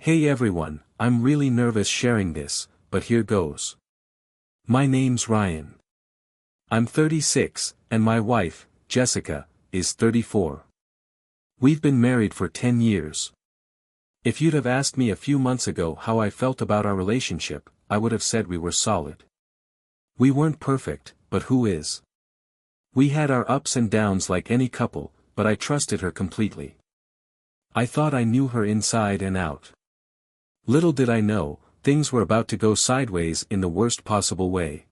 Hey everyone, I'm really nervous sharing this, but here goes. My name's Ryan. I'm 36, and my wife, Jessica, is 34. We've been married for 10 years. If you'd have asked me a few months ago how I felt about our relationship, I would have said we were solid. We weren't perfect, but who is? We had our ups and downs like any couple, but I trusted her completely. I thought I knew her inside and out. Little did I know, things were about to go sideways in the worst possible way.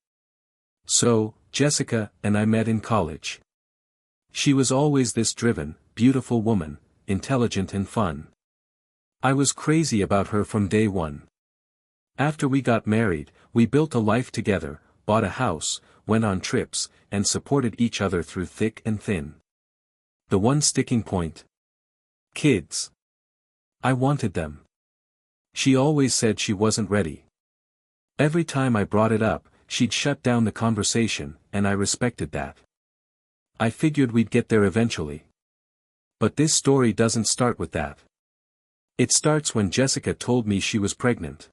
So, Jessica and I met in college. She was always this driven, beautiful woman, intelligent and fun. I was crazy about her from day one. After we got married, we built a life together, bought a house, went on trips, and supported each other through thick and thin. The one sticking point? Kids. I wanted them. She always said she wasn't ready. Every time I brought it up, she'd shut down the conversation, and I respected that. I figured we'd get there eventually. But this story doesn't start with that. It starts when Jessica told me she was pregnant.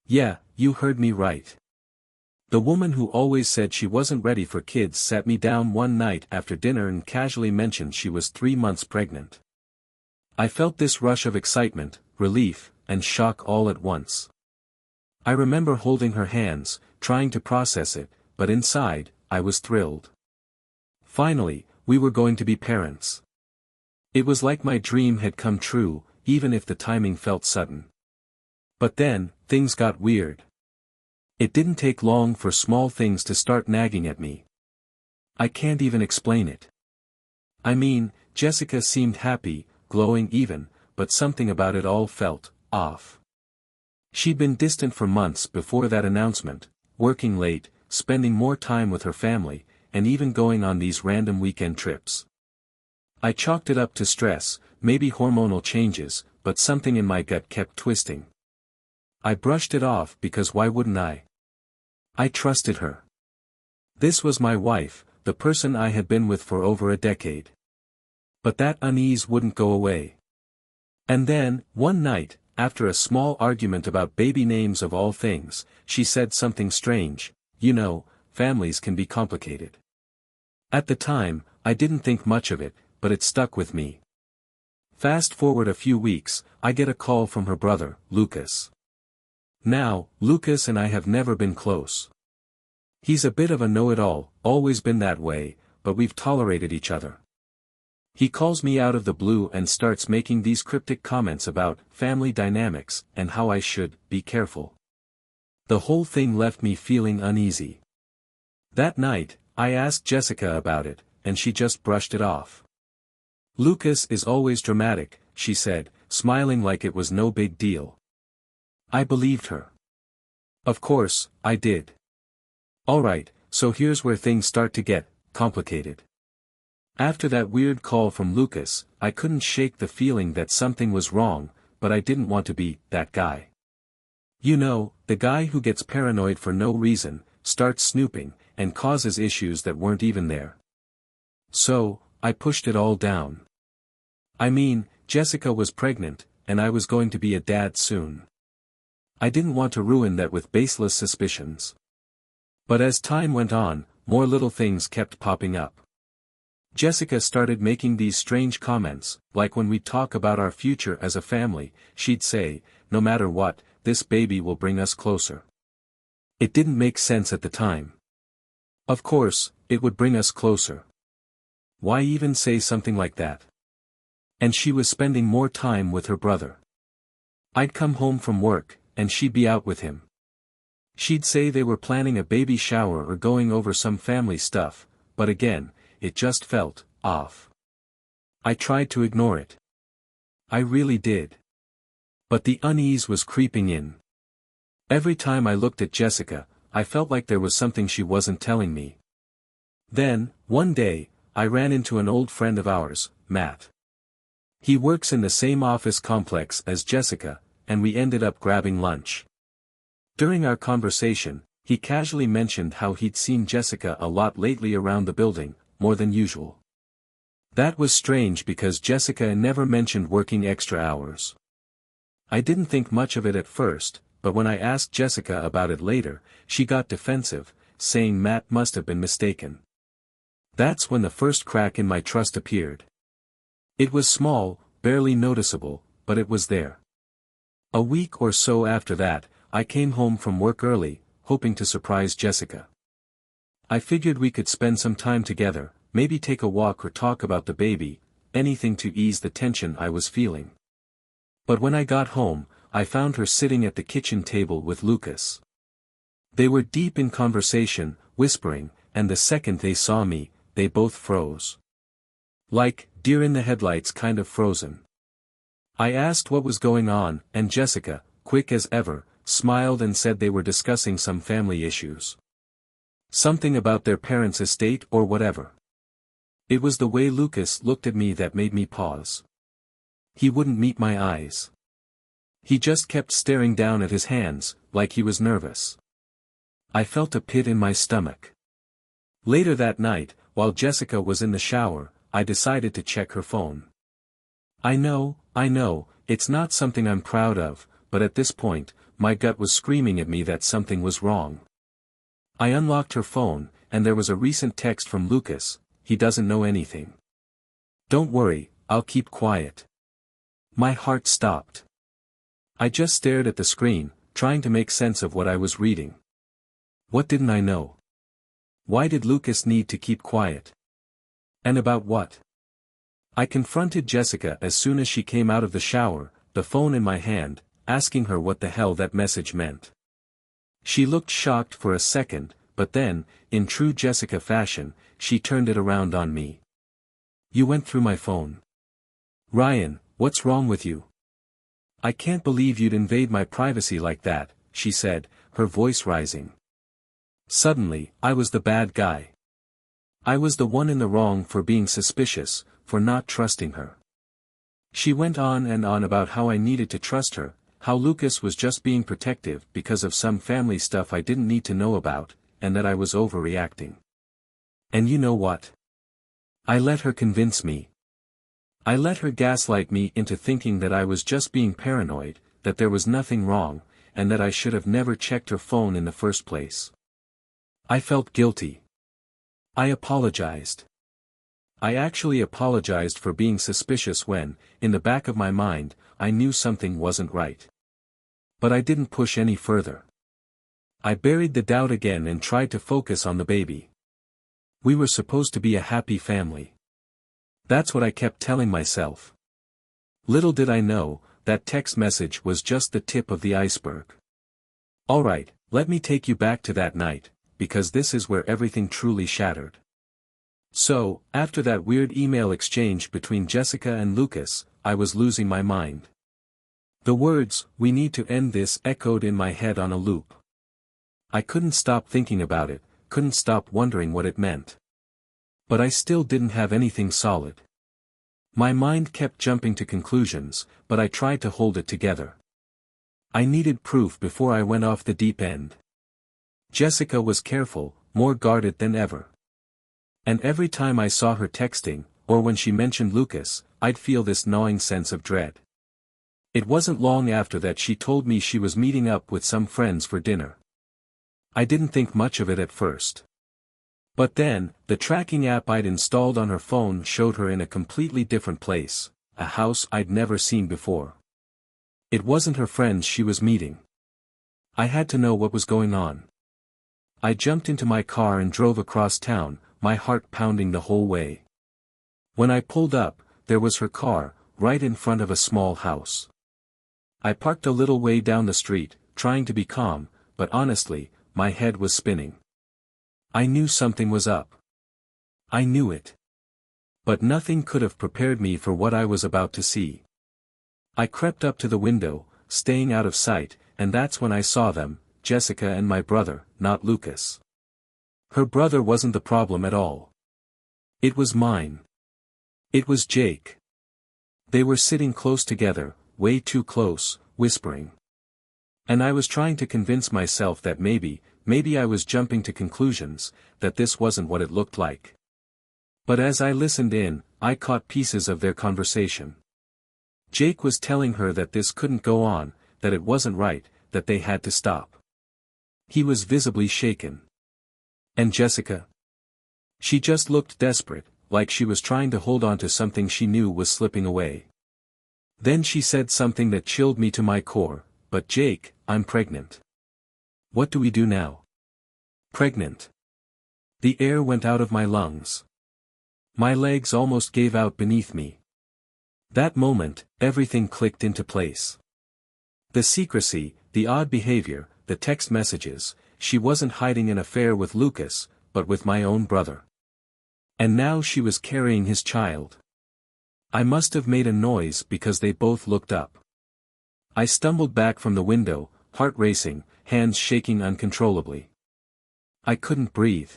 Yeah, you heard me right. The woman who always said she wasn't ready for kids sat me down one night after dinner and casually mentioned she was 3 months pregnant. I felt this rush of excitement, relief, and shock all at once. I remember holding her hands, trying to process it, but inside, I was thrilled. Finally, we were going to be parents. It was like my dream had come true, even if the timing felt sudden. But then, things got weird. It didn't take long for small things to start nagging at me. I can't even explain it. I mean, Jessica seemed happy, glowing even, but something about it all felt off. She'd been distant for months before that announcement, working late, spending more time with her family, and even going on these random weekend trips. I chalked it up to stress, maybe hormonal changes, but something in my gut kept twisting. I brushed it off because why wouldn't I? I trusted her. This was my wife, the person I had been with for over a decade. But that unease wouldn't go away. And then, one night, after a small argument about baby names of all things, she said something strange. You know, families can be complicated. At the time, I didn't think much of it, but it stuck with me. Fast forward a few weeks, I get a call from her brother, Lucas. Now, Lucas and I have never been close. He's a bit of a know-it-all, always been that way, but we've tolerated each other. He calls me out of the blue and starts making these cryptic comments about family dynamics and how I should be careful. The whole thing left me feeling uneasy. That night, I asked Jessica about it, and she just brushed it off. Lucas is always dramatic, she said, smiling like it was no big deal. I believed her. Of course, I did. Alright, so here's where things start to get complicated. After that weird call from Lucas, I couldn't shake the feeling that something was wrong, but I didn't want to be that guy. You know, the guy who gets paranoid for no reason, starts snooping, and causes issues that weren't even there. So, I pushed it all down. I mean, Jessica was pregnant, and I was going to be a dad soon. I didn't want to ruin that with baseless suspicions. But as time went on, more little things kept popping up. Jessica started making these strange comments, like when we'd talk about our future as a family, she'd say, no matter what, this baby will bring us closer. It didn't make sense at the time. Of course, it would bring us closer. Why even say something like that? And she was spending more time with her brother. I'd come home from work, and she'd be out with him. She'd say they were planning a baby shower or going over some family stuff, but again, it just felt off. I tried to ignore it. I really did. But the unease was creeping in. Every time I looked at Jessica, I felt like there was something she wasn't telling me. Then, one day, I ran into an old friend of ours, Matt. He works in the same office complex as Jessica, and we ended up grabbing lunch. During our conversation, he casually mentioned how he'd seen Jessica a lot lately around the building, more than usual. That was strange because Jessica never mentioned working extra hours. I didn't think much of it at first, but when I asked Jessica about it later, she got defensive, saying Matt must have been mistaken. That's when the first crack in my trust appeared. It was small, barely noticeable, but it was there. A week or so after that, I came home from work early, hoping to surprise Jessica. I figured we could spend some time together, maybe take a walk or talk about the baby, anything to ease the tension I was feeling. But when I got home, I found her sitting at the kitchen table with Lucas. They were deep in conversation, whispering, and the second they saw me, they both froze. Like, deer in the headlights kind of frozen. I asked what was going on, and Jessica, quick as ever, smiled and said they were discussing some family issues. Something about their parents' estate or whatever. It was the way Lucas looked at me that made me pause. He wouldn't meet my eyes. He just kept staring down at his hands, like he was nervous. I felt a pit in my stomach. Later that night, while Jessica was in the shower, I decided to check her phone. I know, it's not something I'm proud of, but at this point, my gut was screaming at me that something was wrong. I unlocked her phone, and there was a recent text from Lucas. He doesn't know anything. Don't worry, I'll keep quiet. My heart stopped. I just stared at the screen, trying to make sense of what I was reading. What didn't I know? Why did Lucas need to keep quiet? And about what? I confronted Jessica as soon as she came out of the shower, the phone in my hand, asking her what the hell that message meant. She looked shocked for a second, but then, in true Jessica fashion, she turned it around on me. You went through my phone. Ryan, what's wrong with you? I can't believe you'd invade my privacy like that, she said, her voice rising. Suddenly, I was the bad guy. I was the one in the wrong for being suspicious, for not trusting her. She went on and on about how I needed to trust her, how Lucas was just being protective because of some family stuff I didn't need to know about, and that I was overreacting. And you know what? I let her convince me. I let her gaslight me into thinking that I was just being paranoid, that there was nothing wrong, and that I should have never checked her phone in the first place. I felt guilty. I apologized. I actually apologized for being suspicious when, in the back of my mind, I knew something wasn't right. But I didn't push any further. I buried the doubt again and tried to focus on the baby. We were supposed to be a happy family. That's what I kept telling myself. Little did I know, that text message was just the tip of the iceberg. Alright, let me take you back to that night, because this is where everything truly shattered. So, after that weird email exchange between Jessica and Lucas, I was losing my mind. The words, "we need to end this," echoed in my head on a loop. I couldn't stop thinking about it, couldn't stop wondering what it meant. But I still didn't have anything solid. My mind kept jumping to conclusions, but I tried to hold it together. I needed proof before I went off the deep end. Jessica was careful, more guarded than ever. And every time I saw her texting, or when she mentioned Lucas, I'd feel this gnawing sense of dread. It wasn't long after that she told me she was meeting up with some friends for dinner. I didn't think much of it at first. But then, the tracking app I'd installed on her phone showed her in a completely different place, a house I'd never seen before. It wasn't her friends she was meeting. I had to know what was going on. I jumped into my car and drove across town, my heart pounding the whole way. When I pulled up, there was her car, right in front of a small house. I parked a little way down the street, trying to be calm, but honestly, my head was spinning. I knew something was up. I knew it. But nothing could have prepared me for what I was about to see. I crept up to the window, staying out of sight, and that's when I saw them, Jessica and my brother, not Lucas. Her brother wasn't the problem at all. It was mine. It was Jake. They were sitting close together, way too close, whispering. And I was trying to convince myself that maybe I was jumping to conclusions, that this wasn't what it looked like. But as I listened in, I caught pieces of their conversation. Jake was telling her that this couldn't go on, that it wasn't right, that they had to stop. He was visibly shaken. And Jessica? She just looked desperate, like she was trying to hold on to something she knew was slipping away. Then she said something that chilled me to my core, "But Jake, I'm pregnant. What do we do now?" Pregnant. The air went out of my lungs. My legs almost gave out beneath me. That moment, everything clicked into place. The secrecy, the odd behavior, the text messages, she wasn't hiding an affair with Lucas, but with my own brother. And now she was carrying his child. I must have made a noise because they both looked up. I stumbled back from the window, heart racing, hands shaking uncontrollably. I couldn't breathe.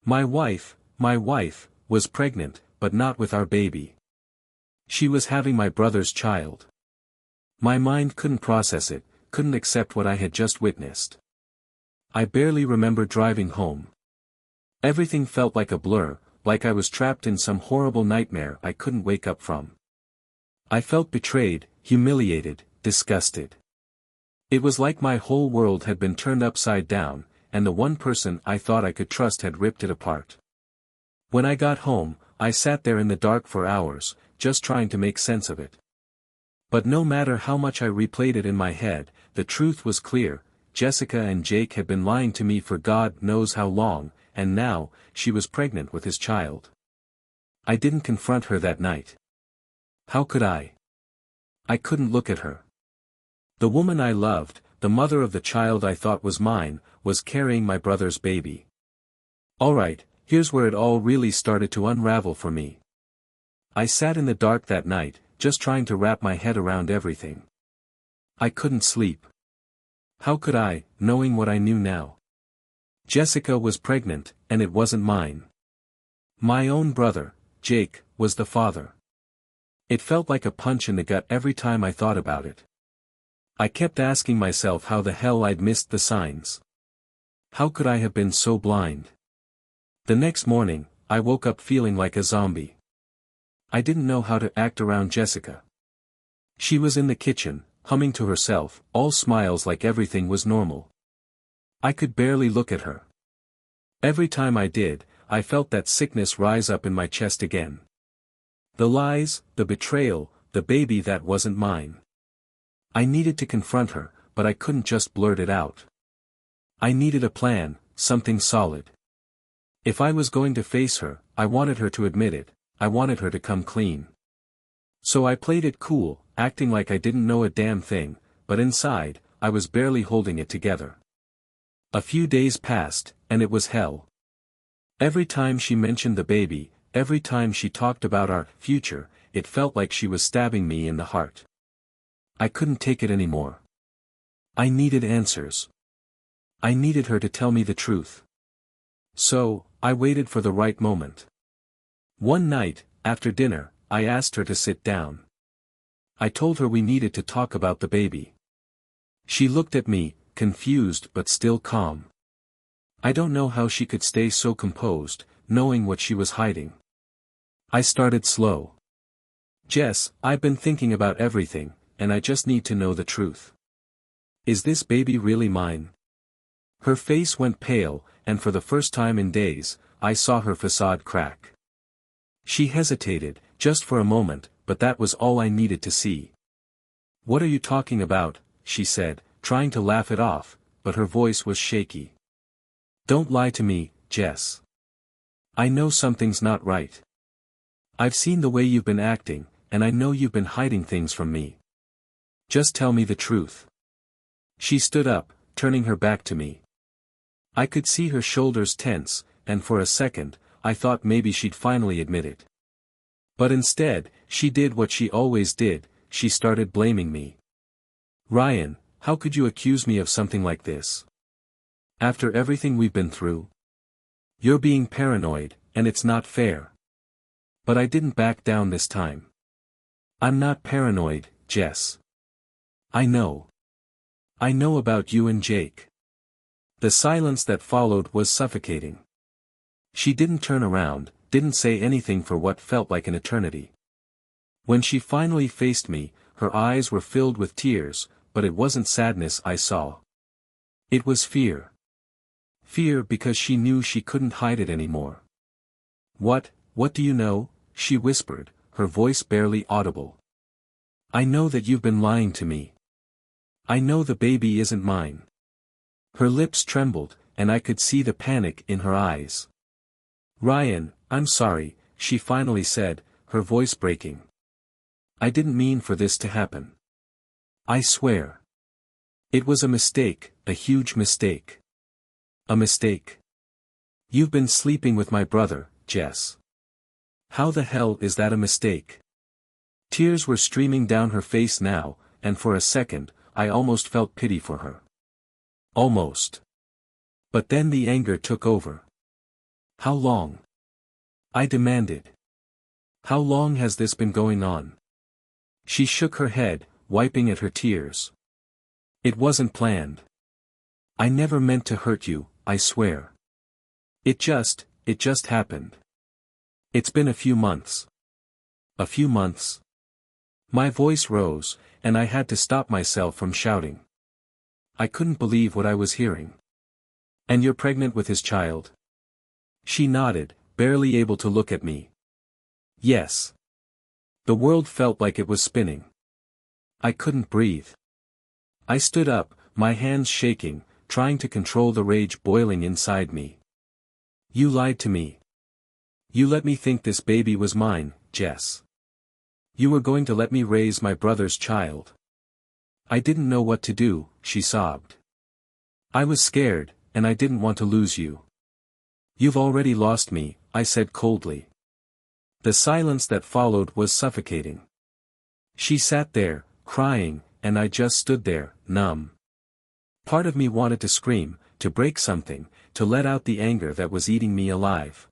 My wife, was pregnant, but not with our baby. She was having my brother's child. My mind couldn't process it, couldn't accept what I had just witnessed. I barely remember driving home. Everything felt like a blur, like I was trapped in some horrible nightmare I couldn't wake up from. I felt betrayed, humiliated, disgusted. It was like my whole world had been turned upside down, and the one person I thought I could trust had ripped it apart. When I got home, I sat there in the dark for hours, just trying to make sense of it. But no matter how much I replayed it in my head, the truth was clear: Jessica and Jake had been lying to me for God knows how long, and now, she was pregnant with his child. I didn't confront her that night. How could I? I couldn't look at her. The woman I loved, the mother of the child I thought was mine, was carrying my brother's baby. Alright, here's where it all really started to unravel for me. I sat in the dark that night, just trying to wrap my head around everything. I couldn't sleep. How could I, knowing what I knew now? Jessica was pregnant, and it wasn't mine. My own brother, Jake, was the father. It felt like a punch in the gut every time I thought about it. I kept asking myself how the hell I'd missed the signs. How could I have been so blind? The next morning, I woke up feeling like a zombie. I didn't know how to act around Jessica. She was in the kitchen, humming to herself, all smiles like everything was normal. I could barely look at her. Every time I did, I felt that sickness rise up in my chest again. The lies, the betrayal, the baby that wasn't mine. I needed to confront her, but I couldn't just blurt it out. I needed a plan, something solid. If I was going to face her, I wanted her to admit it, I wanted her to come clean. So I played it cool, acting like I didn't know a damn thing, but inside, I was barely holding it together. A few days passed, and it was hell. Every time she mentioned the baby, every time she talked about our future, it felt like she was stabbing me in the heart. I couldn't take it anymore. I needed answers. I needed her to tell me the truth. So, I waited for the right moment. One night, after dinner, I asked her to sit down. I told her we needed to talk about the baby. She looked at me, confused but still calm. I don't know how she could stay so composed, knowing what she was hiding. I started slow. "Jess, I've been thinking about everything, and I just need to know the truth. Is this baby really mine?" Her face went pale, and for the first time in days, I saw her facade crack. She hesitated, just for a moment, but that was all I needed to see. "What are you talking about?" she said, trying to laugh it off, but her voice was shaky. "Don't lie to me, Jess. I know something's not right. I've seen the way you've been acting, and I know you've been hiding things from me. Just tell me the truth." She stood up, turning her back to me. I could see her shoulders tense, and for a second, I thought maybe she'd finally admit it. But instead, she did what she always did, she started blaming me. "Ryan, how could you accuse me of something like this? After everything we've been through? You're being paranoid, and it's not fair." But I didn't back down this time. "I'm not paranoid, Jess. I know. I know about you and Jake." The silence that followed was suffocating. She didn't turn around, didn't say anything for what felt like an eternity. When she finally faced me, her eyes were filled with tears, but it wasn't sadness I saw. It was fear. Fear because she knew she couldn't hide it anymore. What do you know?" she whispered, her voice barely audible. "I know that you've been lying to me. I know the baby isn't mine." Her lips trembled, and I could see the panic in her eyes. "Ryan, I'm sorry," she finally said, her voice breaking. "I didn't mean for this to happen. I swear. It was a mistake, a huge mistake." "A mistake? You've been sleeping with my brother, Jess. How the hell is that a mistake?" Tears were streaming down her face now, and for a second, I almost felt pity for her. Almost. But then the anger took over. "How long?" I demanded. "How long has this been going on?" She shook her head, wiping at her tears. "It wasn't planned. I never meant to hurt you, I swear. It just happened. It's been a few months." "A few months?" My voice rose, and I had to stop myself from shouting. I couldn't believe what I was hearing. "And you're pregnant with his child?" She nodded, barely able to look at me. "Yes." The world felt like it was spinning. I couldn't breathe. I stood up, my hands shaking, trying to control the rage boiling inside me. "You lied to me. You let me think this baby was mine, Jess. You were going to let me raise my brother's child." "I didn't know what to do," she sobbed. "I was scared, and I didn't want to lose you." "You've already lost me," I said coldly. The silence that followed was suffocating. She sat there, crying, and I just stood there, numb. Part of me wanted to scream, to break something, to let out the anger that was eating me alive.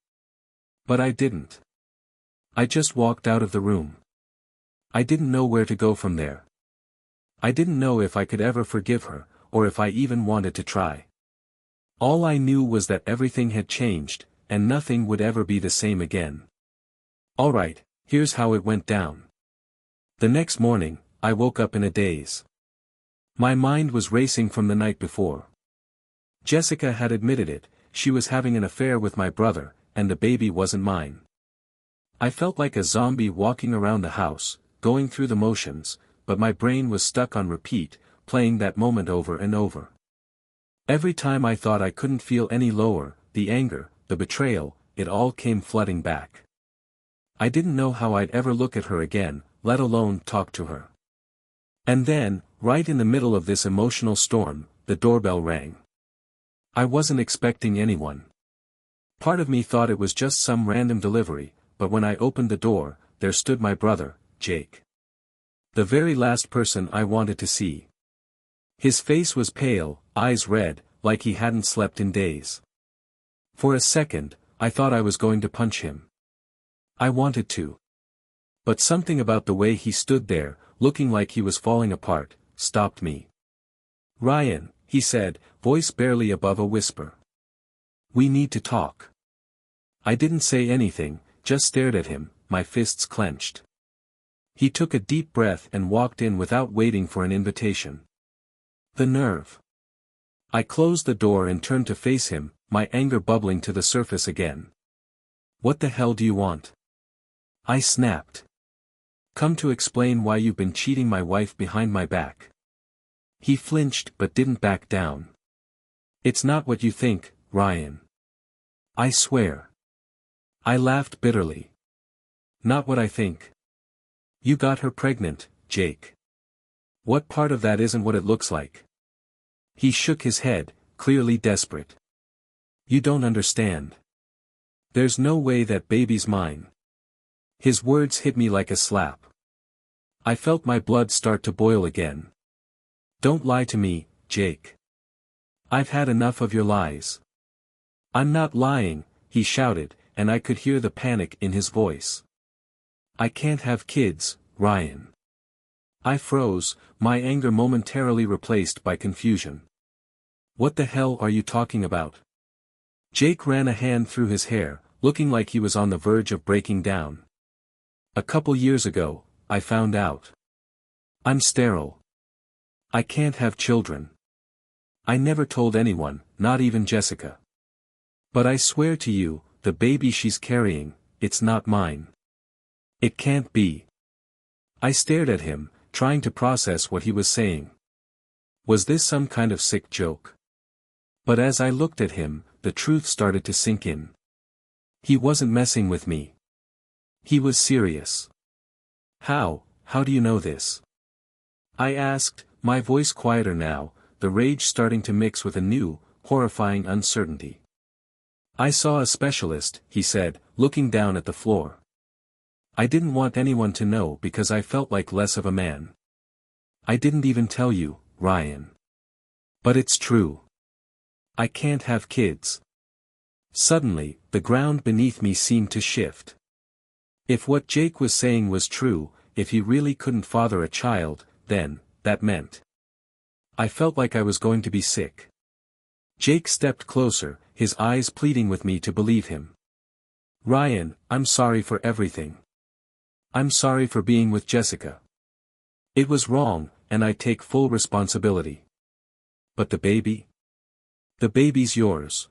But I didn't. I just walked out of the room. I didn't know where to go from there. I didn't know if I could ever forgive her, or if I even wanted to try. All I knew was that everything had changed, and nothing would ever be the same again. Alright, here's how it went down. The next morning, I woke up in a daze. My mind was racing from the night before. Jessica had admitted it, she was having an affair with my brother, and the baby wasn't mine. I felt like a zombie walking around the house, going through the motions, but my brain was stuck on repeat, playing that moment over and over. Every time I thought I couldn't feel any lower, the anger, the betrayal, it all came flooding back. I didn't know how I'd ever look at her again, let alone talk to her. And then, right in the middle of this emotional storm, the doorbell rang. I wasn't expecting anyone. Part of me thought it was just some random delivery, but when I opened the door, there stood my brother, Jake. The very last person I wanted to see. His face was pale, eyes red, like he hadn't slept in days. For a second, I thought I was going to punch him. I wanted to. But something about the way he stood there, looking like he was falling apart, stopped me. "Ryan," he said, voice barely above a whisper. "We need to talk." I didn't say anything, just stared at him, my fists clenched. He took a deep breath and walked in without waiting for an invitation. The nerve. I closed the door and turned to face him, my anger bubbling to the surface again. "What the hell do you want?" I snapped. "Come to explain why you've been cheating my wife behind my back." He flinched but didn't back down. "It's not what you think, Ryan. I swear." I laughed bitterly. "Not what I think. You got her pregnant, Jake. What part of that isn't what it looks like?" He shook his head, clearly desperate. "You don't understand. There's no way that baby's mine." His words hit me like a slap. I felt my blood start to boil again. "Don't lie to me, Jake. I've had enough of your lies." "I'm not lying," he shouted, and I could hear the panic in his voice. "I can't have kids, Ryan." I froze, my anger momentarily replaced by confusion. "What the hell are you talking about?" Jake ran a hand through his hair, looking like he was on the verge of breaking down. "A couple years ago, I found out. I'm sterile. I can't have children. I never told anyone, not even Jessica. But I swear to you, the baby she's carrying, it's not mine. It can't be. I stared at him, trying to process what he was saying. Was this some kind of sick joke? But as I looked at him, the truth started to sink in. He wasn't messing with me. He was serious. How do you know this? I asked, my voice quieter now, the rage starting to mix with a new, horrifying uncertainty. I saw a specialist, he said, looking down at the floor. I didn't want anyone to know because I felt like less of a man. I didn't even tell you, Ryan. But it's true. I can't have kids. Suddenly, the ground beneath me seemed to shift. If what Jake was saying was true, if he really couldn't father a child, then, that meant. I felt like I was going to be sick. Jake stepped closer, his eyes pleading with me to believe him. Ryan, I'm sorry for everything. I'm sorry for being with Jessica. It was wrong, and I take full responsibility. But the baby? The baby's yours.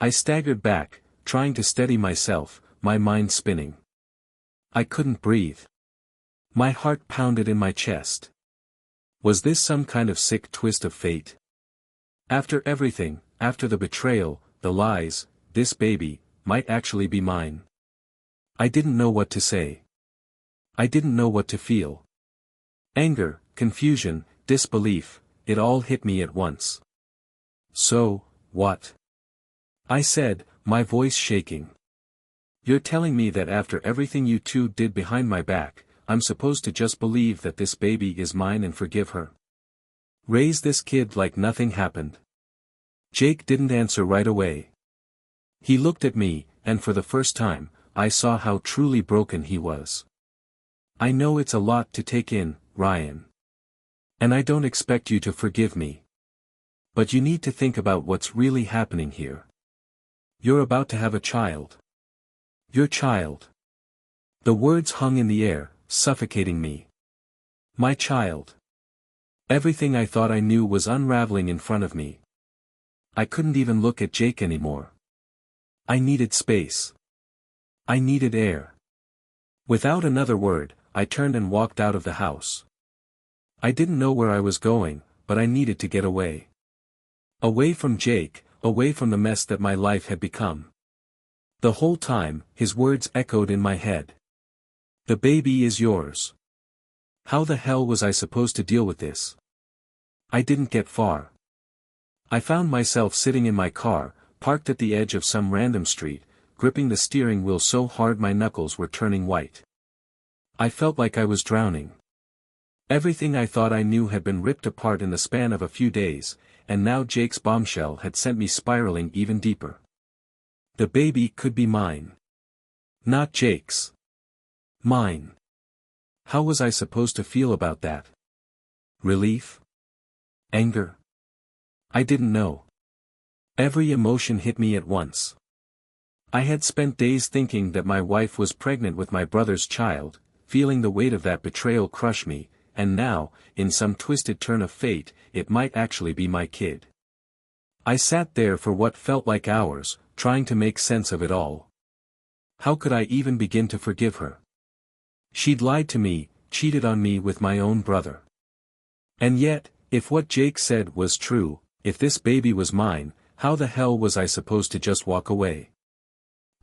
I staggered back, trying to steady myself, my mind spinning. I couldn't breathe. My heart pounded in my chest. Was this some kind of sick twist of fate? After everything, after the betrayal, the lies, this baby might actually be mine. I didn't know what to say. I didn't know what to feel. Anger, confusion, disbelief, it all hit me at once. So, what? I said, my voice shaking. You're telling me that after everything you two did behind my back, I'm supposed to just believe that this baby is mine and forgive her? Raise this kid like nothing happened? Jake didn't answer right away. He looked at me, and for the first time, I saw how truly broken he was. I know it's a lot to take in, Ryan. And I don't expect you to forgive me. But you need to think about what's really happening here. You're about to have a child. Your child. The words hung in the air, suffocating me. My child. Everything I thought I knew was unraveling in front of me. I couldn't even look at Jake anymore. I needed space. I needed air. Without another word, I turned and walked out of the house. I didn't know where I was going, but I needed to get away. Away from Jake, away from the mess that my life had become. The whole time, his words echoed in my head. The baby is yours. How the hell was I supposed to deal with this? I didn't get far. I found myself sitting in my car, parked at the edge of some random street, gripping the steering wheel so hard my knuckles were turning white. I felt like I was drowning. Everything I thought I knew had been ripped apart in the span of a few days, and now Jake's bombshell had sent me spiraling even deeper. The baby could be mine. Not Jake's. Mine. How was I supposed to feel about that? Relief? Anger? I didn't know. Every emotion hit me at once. I had spent days thinking that my wife was pregnant with my brother's child, feeling the weight of that betrayal crush me, and now, in some twisted turn of fate, it might actually be my kid. I sat there for what felt like hours, trying to make sense of it all. How could I even begin to forgive her? She'd lied to me, cheated on me with my own brother. And yet, if what Jake said was true, if this baby was mine, how the hell was I supposed to just walk away?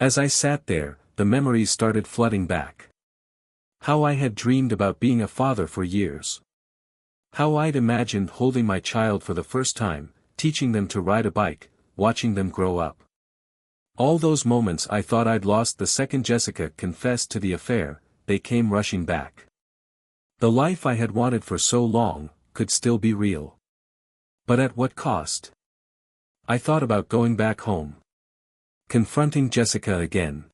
As I sat there, the memories started flooding back. How I had dreamed about being a father for years. How I'd imagined holding my child for the first time, teaching them to ride a bike, watching them grow up. All those moments I thought I'd lost the second Jessica confessed to the affair, they came rushing back. The life I had wanted for so long, could still be real. But at what cost? I thought about going back home. Confronting Jessica again.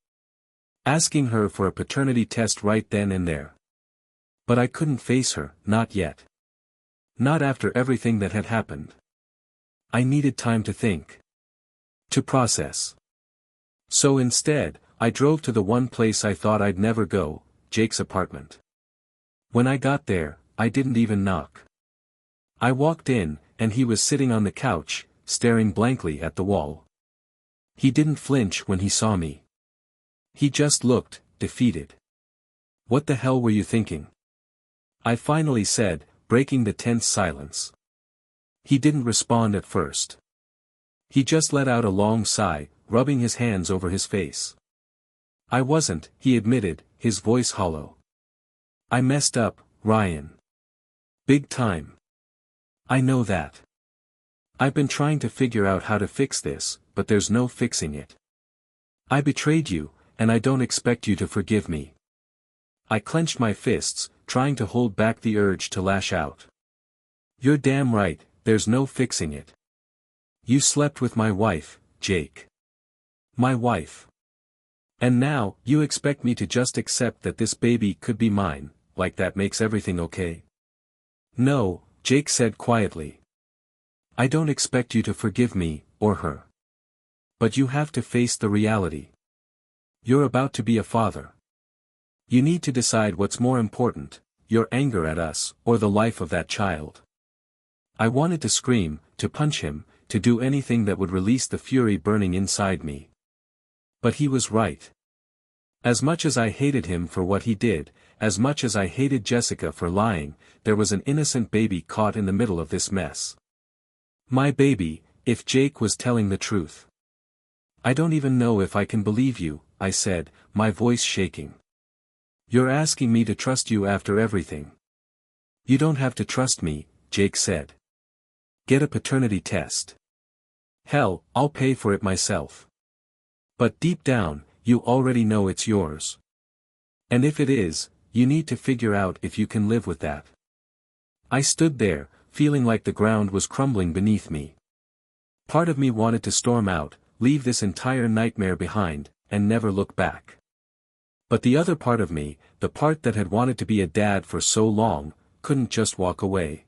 Asking her for a paternity test right then and there. But I couldn't face her, not yet. Not after everything that had happened. I needed time to think. To process. So instead, I drove to the one place I thought I'd never go, Jake's apartment. When I got there, I didn't even knock. I walked in, and he was sitting on the couch, staring blankly at the wall. He didn't flinch when he saw me. He just looked, defeated. "What the hell were you thinking?" I finally said, breaking the tense silence. He didn't respond at first. He just let out a long sigh, rubbing his hands over his face. "I wasn't," he admitted, his voice hollow. "I messed up, Ryan. Big time. I know that. I've been trying to figure out how to fix this, but there's no fixing it. I betrayed you, and I don't expect you to forgive me." I clenched my fists, trying to hold back the urge to lash out. "You're damn right, there's no fixing it. You slept with my wife, Jake. My wife. And now, you expect me to just accept that this baby could be mine, like that makes everything okay?" "No," Jake said quietly. "I don't expect you to forgive me, or her. But you have to face the reality. You're about to be a father. You need to decide what's more important, your anger at us, or the life of that child." I wanted to scream, to punch him, to do anything that would release the fury burning inside me. But he was right. As much as I hated him for what he did, as much as I hated Jessica for lying, there was an innocent baby caught in the middle of this mess. My baby, if Jake was telling the truth. "I don't even know if I can believe you," I said, my voice shaking. "You're asking me to trust you after everything." "You don't have to trust me," Jake said. "Get a paternity test. Hell, I'll pay for it myself. But deep down, you already know it's yours. And if it is, you need to figure out if you can live with that." I stood there, feeling like the ground was crumbling beneath me. Part of me wanted to storm out, leave this entire nightmare behind, and never look back. But the other part of me, the part that had wanted to be a dad for so long, couldn't just walk away.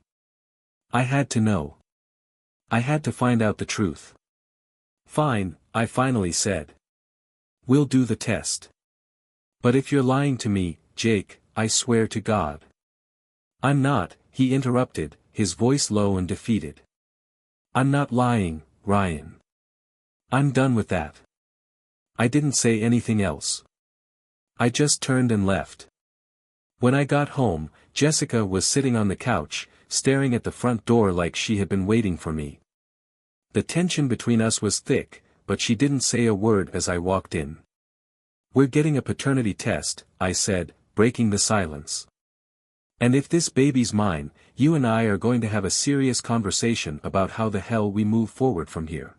I had to know. I had to find out the truth. "Fine," I finally said. "We'll do the test. But if you're lying to me, Jake, I swear to God." "I'm not," he interrupted, his voice low and defeated. "I'm not lying, Ryan. I'm done with that." I didn't say anything else. I just turned and left. When I got home, Jessica was sitting on the couch, staring at the front door like she had been waiting for me. The tension between us was thick, but she didn't say a word as I walked in. "We're getting a paternity test," I said, breaking the silence. "And if this baby's mine, you and I are going to have a serious conversation about how the hell we move forward from here."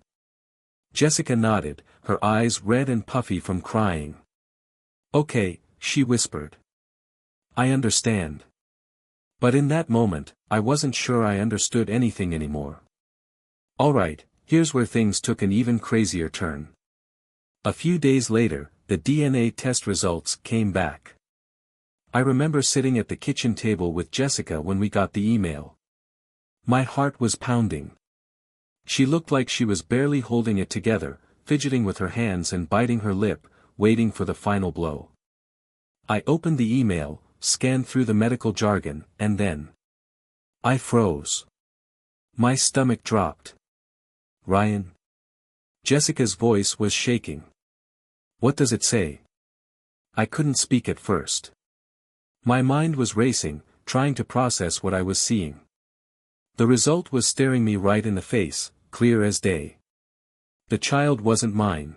Jessica nodded, her eyes red and puffy from crying. "Okay," she whispered. "I understand." But in that moment, I wasn't sure I understood anything anymore. Alright, here's where things took an even crazier turn. A few days later, the DNA test results came back. I remember sitting at the kitchen table with Jessica when we got the email. My heart was pounding. She looked like she was barely holding it together, fidgeting with her hands and biting her lip, waiting for the final blow. I opened the email, scanned through the medical jargon, and then I froze. My stomach dropped. "Ryan?" Jessica's voice was shaking. "What does it say?" I couldn't speak at first. My mind was racing, trying to process what I was seeing. The result was staring me right in the face, clear as day. The child wasn't mine.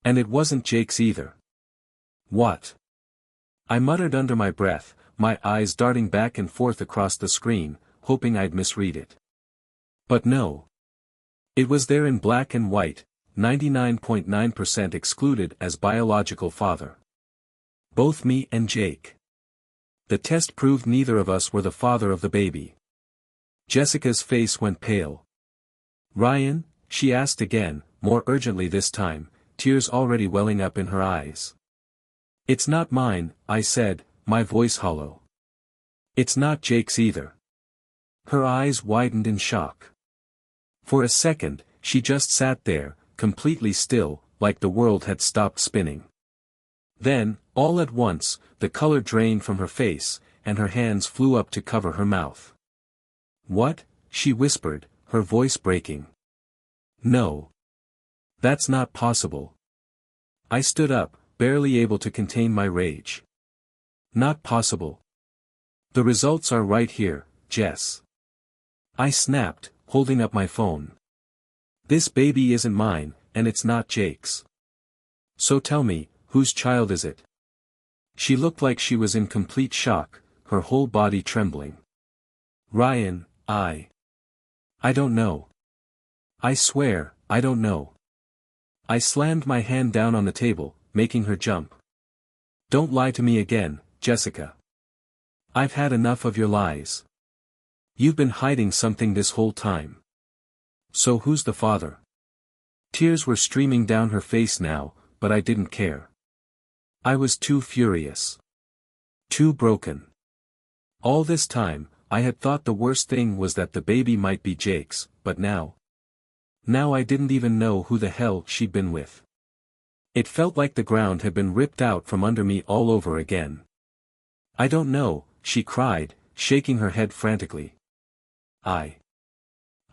And it wasn't Jake's either. "What?" I muttered under my breath, my eyes darting back and forth across the screen, hoping I'd misread it. But no. It was there in black and white, 99.9% excluded as biological father. Both me and Jake. The test proved neither of us were the father of the baby. Jessica's face went pale. "Ryan?" she asked again, more urgently this time, tears already welling up in her eyes. "It's not mine," I said, my voice hollow. "It's not Jake's either." Her eyes widened in shock. For a second, she just sat there, completely still, like the world had stopped spinning. Then, all at once, the color drained from her face, and her hands flew up to cover her mouth. "What?" she whispered, her voice breaking. "No. That's not possible." I stood up, barely able to contain my rage. "Not possible. The results are right here, Jess." I snapped, holding up my phone. "This baby isn't mine, and it's not Jake's. So tell me, whose child is it?" She looked like she was in complete shock, her whole body trembling. "Ryan, I don't know. I swear, I don't know." I slammed my hand down on the table, making her jump. "Don't lie to me again, Jessica. I've had enough of your lies. You've been hiding something this whole time. So who's the father?" Tears were streaming down her face now, but I didn't care. I was too furious. Too broken. All this time, I had thought the worst thing was that the baby might be Jake's, but now I didn't even know who the hell she'd been with. It felt like the ground had been ripped out from under me all over again. "I don't know," she cried, shaking her head frantically.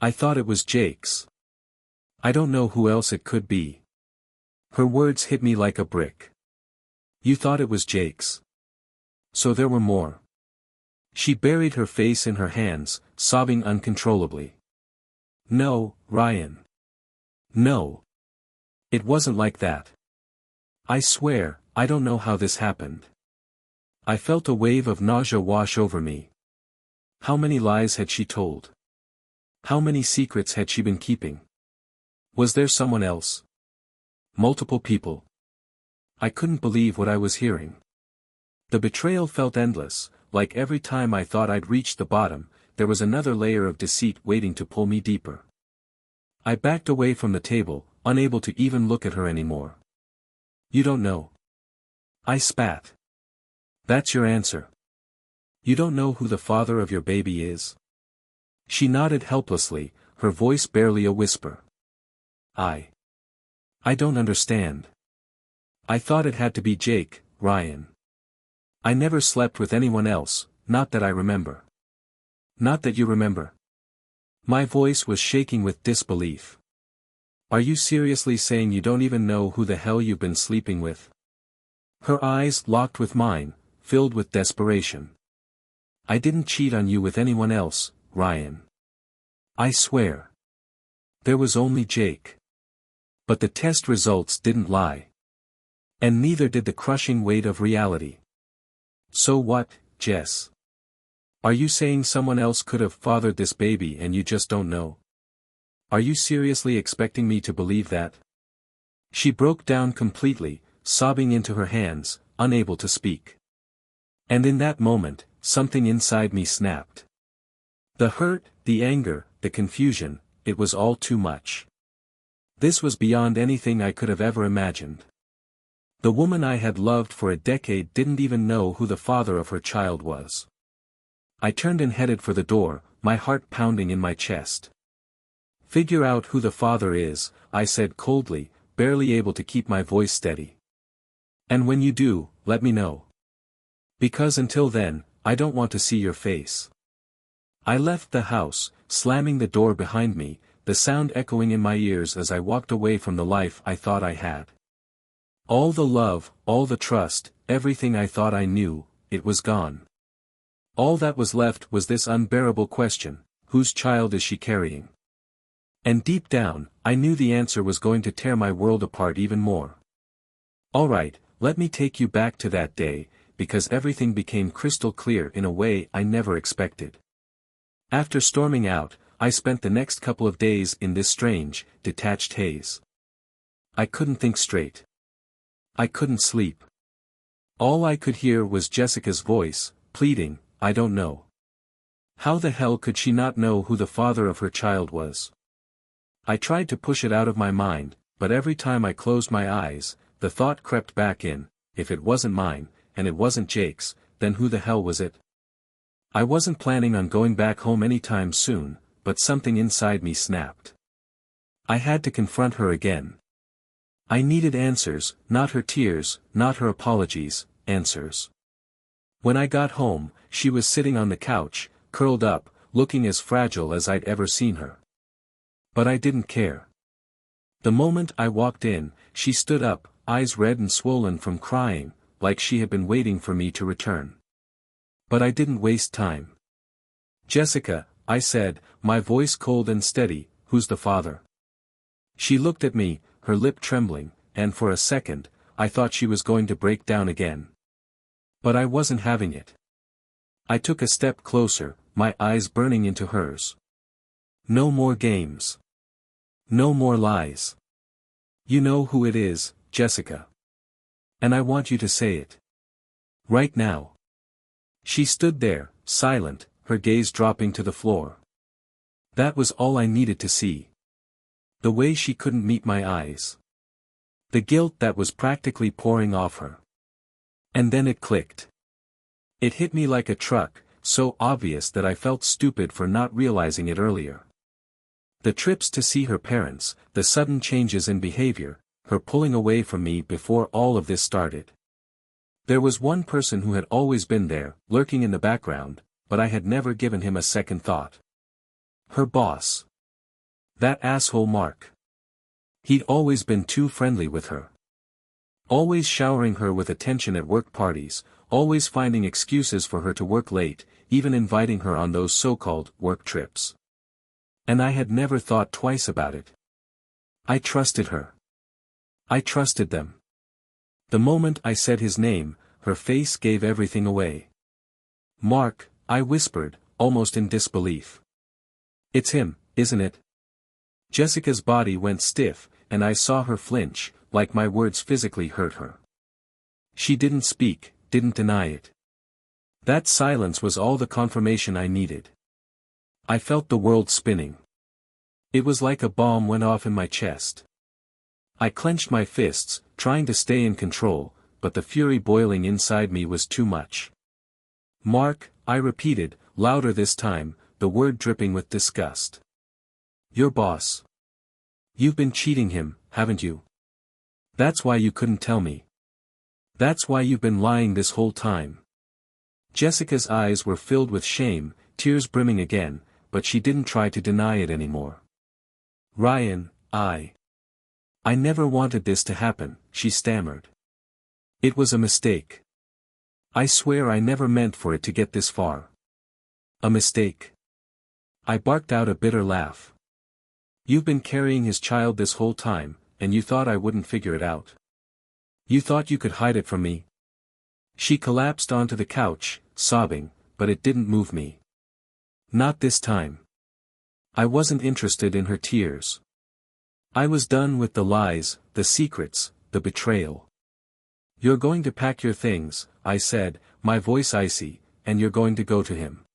I thought it was Jake's. I don't know who else it could be." Her words hit me like a brick. "You thought it was Jake's? So there were more." She buried her face in her hands, sobbing uncontrollably. "No, Ryan. No. It wasn't like that. I swear, I don't know how this happened." I felt a wave of nausea wash over me. How many lies had she told? How many secrets had she been keeping? Was there someone else? Multiple people? I couldn't believe what I was hearing. The betrayal felt endless, like every time I thought I'd reached the bottom, there was another layer of deceit waiting to pull me deeper. I backed away from the table, unable to even look at her anymore. "You don't know." I spat. "That's your answer? You don't know who the father of your baby is?" She nodded helplessly, her voice barely a whisper. I don't understand. I thought it had to be Jake, Ryan. I never slept with anyone else, not that I remember." "Not that you remember?" My voice was shaking with disbelief. "Are you seriously saying you don't even know who the hell you've been sleeping with?" Her eyes locked with mine, filled with desperation. "I didn't cheat on you with anyone else, Ryan. I swear. There was only Jake." But the test results didn't lie. And neither did the crushing weight of reality. "So what, Jess? Are you saying someone else could have fathered this baby and you just don't know? Are you seriously expecting me to believe that?" She broke down completely, sobbing into her hands, unable to speak. And in that moment, something inside me snapped. The hurt, the anger, the confusion, it was all too much. This was beyond anything I could have ever imagined. The woman I had loved for a decade didn't even know who the father of her child was. I turned and headed for the door, my heart pounding in my chest. "Figure out who the father is," I said coldly, barely able to keep my voice steady. "And when you do, let me know. Because until then, I don't want to see your face." I left the house, slamming the door behind me, the sound echoing in my ears as I walked away from the life I thought I had. All the love, all the trust, everything I thought I knew, it was gone. All that was left was this unbearable question: whose child is she carrying? And deep down, I knew the answer was going to tear my world apart even more. Alright, let me take you back to that day, because everything became crystal clear in a way I never expected. After storming out, I spent the next couple of days in this strange, detached haze. I couldn't think straight. I couldn't sleep. All I could hear was Jessica's voice, pleading, "I don't know." How the hell could she not know who the father of her child was? I tried to push it out of my mind, but every time I closed my eyes, the thought crept back in: if it wasn't mine, and it wasn't Jake's, then who the hell was it? I wasn't planning on going back home anytime soon, but something inside me snapped. I had to confront her again. I needed answers, not her tears, not her apologies, answers. When I got home, she was sitting on the couch, curled up, looking as fragile as I'd ever seen her. But I didn't care. The moment I walked in, she stood up, eyes red and swollen from crying, like she had been waiting for me to return. But I didn't waste time. "Jessica," I said, my voice cold and steady, "who's the father?" She looked at me, her lip trembling, and for a second, I thought she was going to break down again. But I wasn't having it. I took a step closer, my eyes burning into hers. "No more games. No more lies. You know who it is, Jessica. And I want you to say it. Right now." She stood there, silent, her gaze dropping to the floor. That was all I needed to see. The way she couldn't meet my eyes. The guilt that was practically pouring off her. And then it clicked. It hit me like a truck, so obvious that I felt stupid for not realizing it earlier. The trips to see her parents, the sudden changes in behavior, her pulling away from me before all of this started. There was one person who had always been there, lurking in the background, but I had never given him a second thought. Her boss. That asshole Mark. He'd always been too friendly with her. Always showering her with attention at work parties, always finding excuses for her to work late, even inviting her on those so-called work trips. And I had never thought twice about it. I trusted her. I trusted them. The moment I said his name, her face gave everything away. "Mark," I whispered, almost in disbelief. "It's him, isn't it?" Jessica's body went stiff, and I saw her flinch, like my words physically hurt her. She didn't speak, didn't deny it. That silence was all the confirmation I needed. I felt the world spinning. It was like a bomb went off in my chest. I clenched my fists, trying to stay in control, but the fury boiling inside me was too much. "Mark," I repeated, louder this time, the word dripping with disgust. "Your boss. You've been cheating him, haven't you? That's why you couldn't tell me. That's why you've been lying this whole time." Jessica's eyes were filled with shame, tears brimming again, but she didn't try to deny it anymore. "Ryan, I never wanted this to happen," she stammered. "It was a mistake. I swear I never meant for it to get this far. A mistake." I barked out a bitter laugh. "You've been carrying his child this whole time, and you thought I wouldn't figure it out. You thought you could hide it from me." She collapsed onto the couch, sobbing, but it didn't move me. Not this time. I wasn't interested in her tears. I was done with the lies, the secrets, the betrayal. "You're going to pack your things," I said, my voice icy, "and you're going to go to him.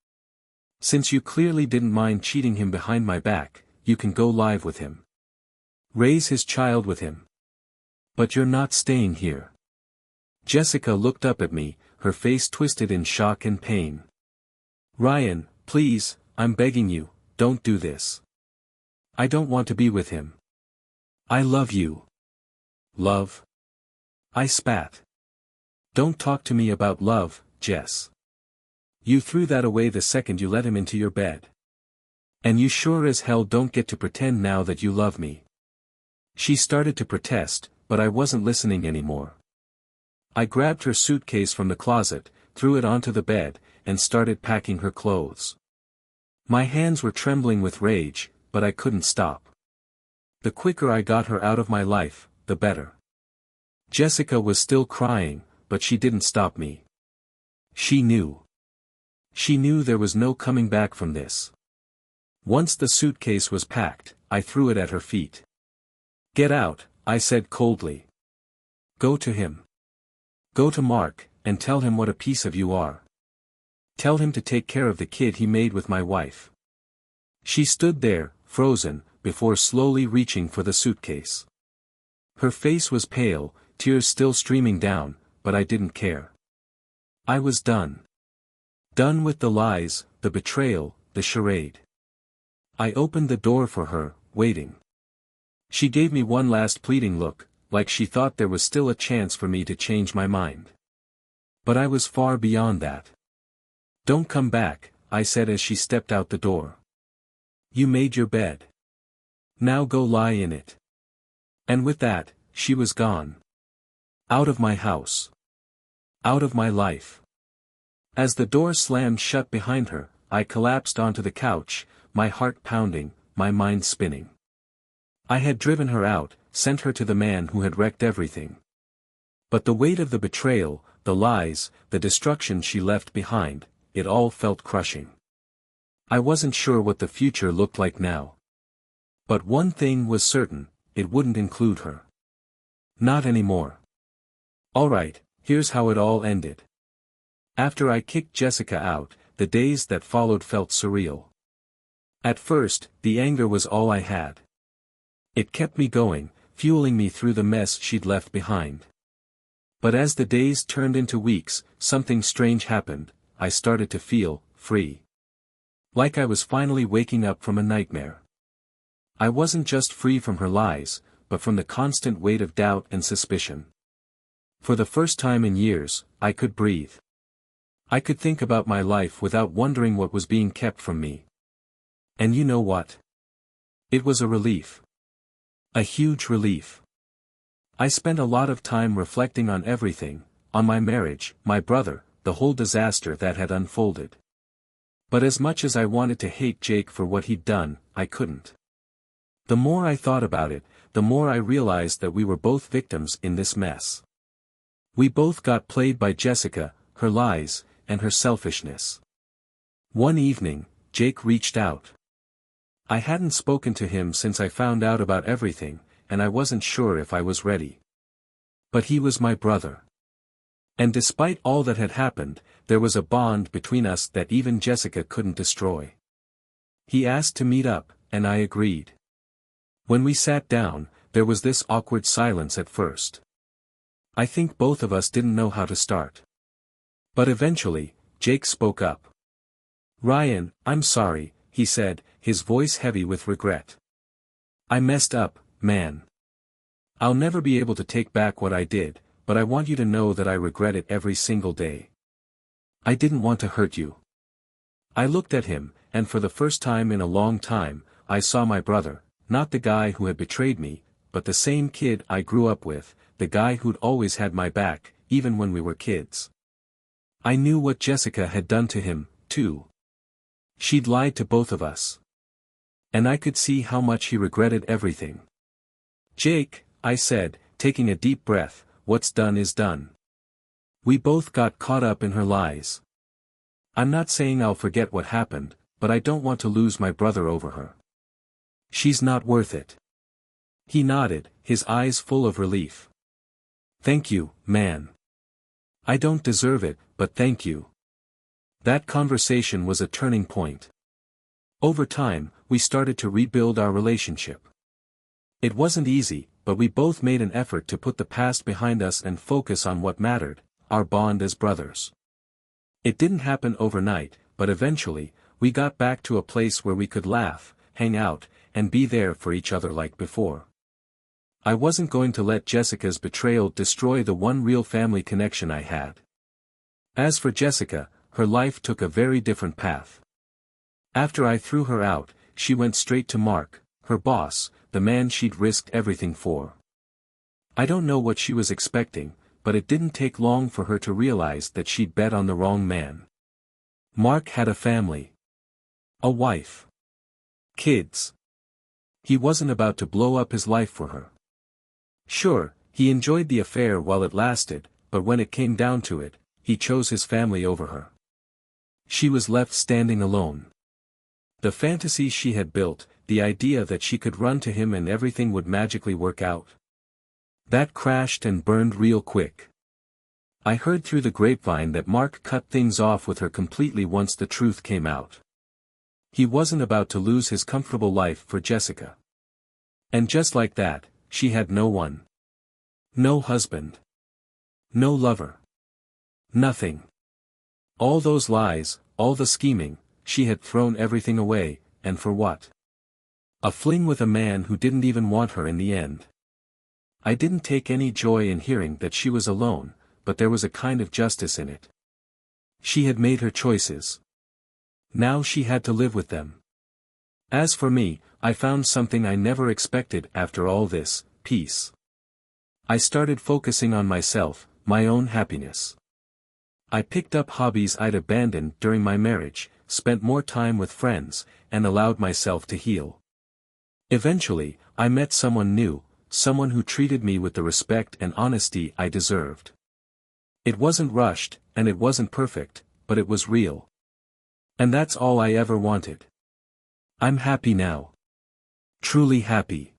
Since you clearly didn't mind cheating him behind my back, you can go live with him. Raise his child with him. But you're not staying here." Jessica looked up at me, her face twisted in shock and pain. "Ryan, please, I'm begging you, don't do this. I don't want to be with him. I love you." "Love?" I spat. "Don't talk to me about love, Jess. You threw that away the second you let him into your bed. And you sure as hell don't get to pretend now that you love me." She started to protest, but I wasn't listening anymore. I grabbed her suitcase from the closet, threw it onto the bed, and started packing her clothes. My hands were trembling with rage, but I couldn't stop. The quicker I got her out of my life, the better. Jessica was still crying, but she didn't stop me. She knew. She knew there was no coming back from this. Once the suitcase was packed, I threw it at her feet. "Get out," I said coldly. "Go to him. Go to Mark, and tell him what a piece of you are. Tell him to take care of the kid he made with my wife." She stood there, frozen, before slowly reaching for the suitcase. Her face was pale, tears still streaming down, but I didn't care. I was done. Done with the lies, the betrayal, the charade. I opened the door for her, waiting. She gave me one last pleading look, like she thought there was still a chance for me to change my mind. But I was far beyond that. Don't come back, I said as she stepped out the door. You made your bed. Now go lie in it. And with that, she was gone. Out of my house. Out of my life. As the door slammed shut behind her, I collapsed onto the couch, my heart pounding, my mind spinning. I had driven her out, sent her to the man who had wrecked everything. But the weight of the betrayal, the lies, the destruction she left behind, it all felt crushing. I wasn't sure what the future looked like now. But one thing was certain, it wouldn't include her. Not anymore. Alright, here's how it all ended. After I kicked Jessica out, the days that followed felt surreal. At first, the anger was all I had. It kept me going, fueling me through the mess she'd left behind. But as the days turned into weeks, something strange happened. I started to feel free. Like I was finally waking up from a nightmare. I wasn't just free from her lies, but from the constant weight of doubt and suspicion. For the first time in years, I could breathe. I could think about my life without wondering what was being kept from me. And you know what? It was a relief. A huge relief. I spent a lot of time reflecting on everything, on my marriage, my brother, the whole disaster that had unfolded. But as much as I wanted to hate Jake for what he'd done, I couldn't. The more I thought about it, the more I realized that we were both victims in this mess. We both got played by Jessica, her lies, and her selfishness. One evening, Jake reached out. I hadn't spoken to him since I found out about everything, and I wasn't sure if I was ready. But he was my brother. And despite all that had happened, there was a bond between us that even Jessica couldn't destroy. He asked to meet up, and I agreed. When we sat down, there was this awkward silence at first. I think both of us didn't know how to start. But eventually, Jake spoke up. Ryan, I'm sorry, he said, his voice heavy with regret. I messed up, man. I'll never be able to take back what I did, but I want you to know that I regret it every single day. I didn't want to hurt you. I looked at him, and for the first time in a long time, I saw my brother, not the guy who had betrayed me, but the same kid I grew up with, the guy who'd always had my back, even when we were kids. I knew what Jessica had done to him, too. She'd lied to both of us. And I could see how much he regretted everything. Jake, I said, taking a deep breath, what's done is done. We both got caught up in her lies. I'm not saying I'll forget what happened, but I don't want to lose my brother over her. She's not worth it. He nodded, his eyes full of relief. Thank you, man. I don't deserve it, but thank you. That conversation was a turning point. Over time, we started to rebuild our relationship. It wasn't easy, but we both made an effort to put the past behind us and focus on what mattered, our bond as brothers. It didn't happen overnight, but eventually, we got back to a place where we could laugh, hang out, and be there for each other like before. I wasn't going to let Jessica's betrayal destroy the one real family connection I had. As for Jessica, her life took a very different path. After I threw her out, she went straight to Mark, her boss, the man she'd risked everything for. I don't know what she was expecting, but it didn't take long for her to realize that she'd bet on the wrong man. Mark had a family. A wife. Kids. He wasn't about to blow up his life for her. Sure, he enjoyed the affair while it lasted, but when it came down to it, he chose his family over her. She was left standing alone. The fantasy she had built, the idea that she could run to him and everything would magically work out. That crashed and burned real quick. I heard through the grapevine that Mark cut things off with her completely once the truth came out. He wasn't about to lose his comfortable life for Jessica. And just like that, she had no one. No husband. No lover. Nothing. All those lies, all the scheming, she had thrown everything away, and for what? A fling with a man who didn't even want her in the end. I didn't take any joy in hearing that she was alone, but there was a kind of justice in it. She had made her choices. Now she had to live with them. As for me, I found something I never expected after all this: peace. I started focusing on myself, my own happiness. I picked up hobbies I'd abandoned during my marriage, spent more time with friends, and allowed myself to heal. Eventually, I met someone new, someone who treated me with the respect and honesty I deserved. It wasn't rushed, and it wasn't perfect, but it was real. And that's all I ever wanted. I'm happy now. Truly happy.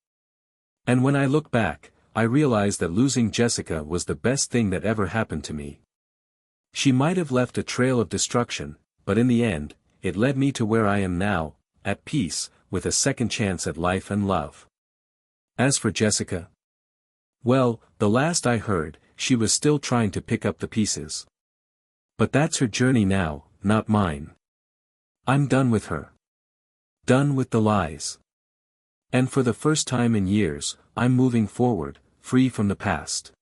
And when I look back, I realize that losing Jessica was the best thing that ever happened to me. She might have left a trail of destruction, but in the end, it led me to where I am now, at peace, with a second chance at life and love. As for Jessica, well, the last I heard, she was still trying to pick up the pieces. But that's her journey now, not mine. I'm done with her. Done with the lies. And for the first time in years, I'm moving forward, free from the past.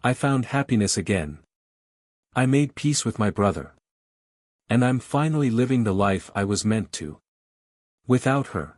I found happiness again. I made peace with my brother. And I'm finally living the life I was meant to. Without her.